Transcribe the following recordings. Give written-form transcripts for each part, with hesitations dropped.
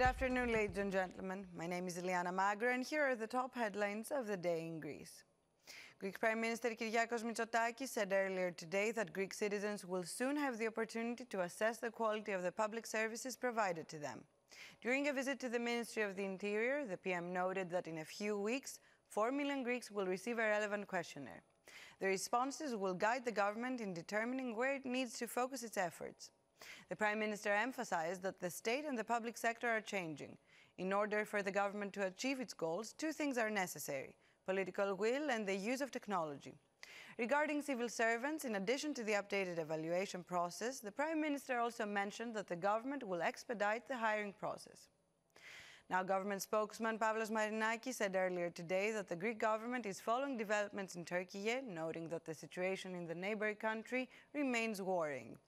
Good afternoon, ladies and gentlemen. My name is Iliana Magra, and here are the top headlines of the day in Greece. Greek Prime Minister Kyriakos Mitsotakis said earlier today that Greek citizens will soon have the opportunity to assess the quality of the public services provided to them. During a visit to the Ministry of the Interior, the PM noted that in a few weeks, 4 million Greeks will receive a relevant questionnaire. The responses will guide the government in determining where it needs to focus its efforts. The Prime Minister emphasized that the state and the public sector are changing. In order for the government to achieve its goals, two things are necessary: political will and the use of technology. Regarding civil servants, in addition to the updated evaluation process, the Prime Minister also mentioned that the government will expedite the hiring process. Now, government spokesman Pavlos Marinakis said earlier today that the Greek government is following developments in Turkey, noting that the situation in the neighboring country remains worrying.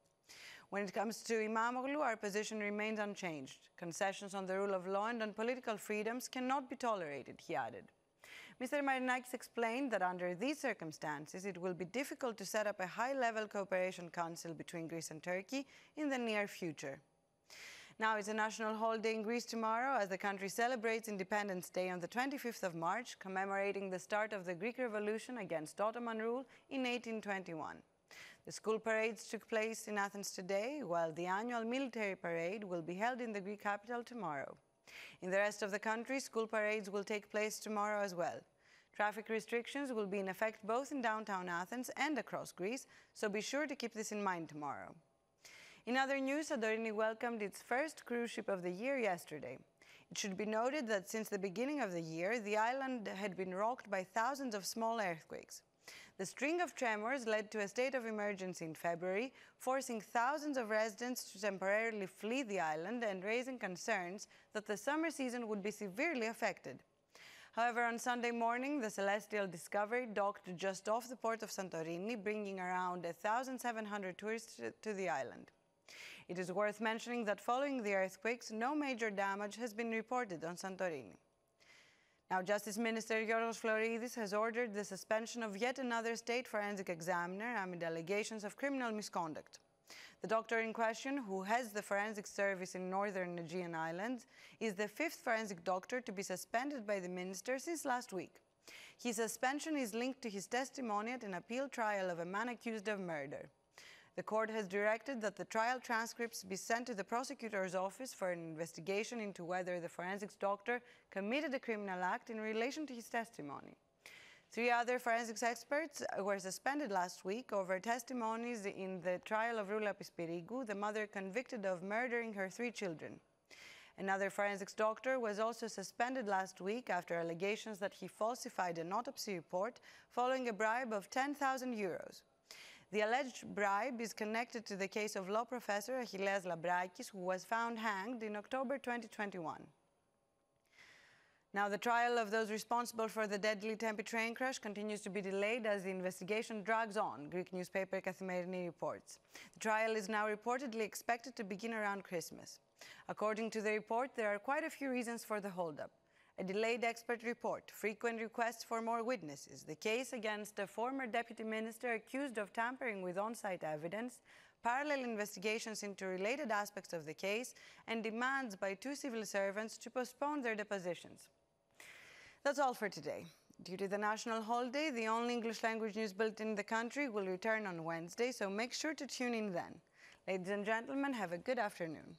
When it comes to Imamoglu, our position remains unchanged. Concessions on the rule of law and on political freedoms cannot be tolerated, he added. Mr. Marinakis explained that under these circumstances, it will be difficult to set up a high-level cooperation council between Greece and Turkey in the near future. Now, it's a national holiday in Greece tomorrow as the country celebrates Independence Day on the 25th of March, commemorating the start of the Greek Revolution against Ottoman rule in 1821. The school parades took place in Athens today, while the annual military parade will be held in the Greek capital tomorrow. In the rest of the country, school parades will take place tomorrow as well. Traffic restrictions will be in effect both in downtown Athens and across Greece, so be sure to keep this in mind tomorrow. In other news, Santorini welcomed its first cruise ship of the year yesterday. It should be noted that since the beginning of the year, the island had been rocked by thousands of small earthquakes. The string of tremors led to a state of emergency in February, forcing thousands of residents to temporarily flee the island and raising concerns that the summer season would be severely affected. However, on Sunday morning, the Celestial Discovery docked just off the port of Santorini, bringing around 1,700 tourists to the island. It is worth mentioning that following the earthquakes, no major damage has been reported on Santorini. Now, Justice Minister Giorgos Floridis has ordered the suspension of yet another state forensic examiner amid allegations of criminal misconduct. The doctor in question, who heads the forensic service in northern Aegean Islands, is the fifth forensic doctor to be suspended by the minister since last week. His suspension is linked to his testimony at an appeal trial of a man accused of murder. The court has directed that the trial transcripts be sent to the prosecutor's office for an investigation into whether the forensics doctor committed a criminal act in relation to his testimony. 3 other forensics experts were suspended last week over testimonies in the trial of Roula Pispirigu, the mother convicted of murdering her 3 children. Another forensics doctor was also suspended last week after allegations that he falsified an autopsy report following a bribe of 10,000 euros. The alleged bribe is connected to the case of law professor Achilleas Lambrakis, who was found hanged in October 2021. Now, the trial of those responsible for the deadly Tempe train crash continues to be delayed as the investigation drags on, Greek newspaper Kathimerini reports. The trial is now reportedly expected to begin around Christmas. According to the report, there are quite a few reasons for the holdup: a delayed expert report, frequent requests for more witnesses, the case against a former deputy minister accused of tampering with on-site evidence, parallel investigations into related aspects of the case, and demands by 2 civil servants to postpone their depositions. That's all for today. Due to the national holiday, the only English language news bulletin in the country will return on Wednesday, so make sure to tune in then. Ladies and gentlemen, have a good afternoon.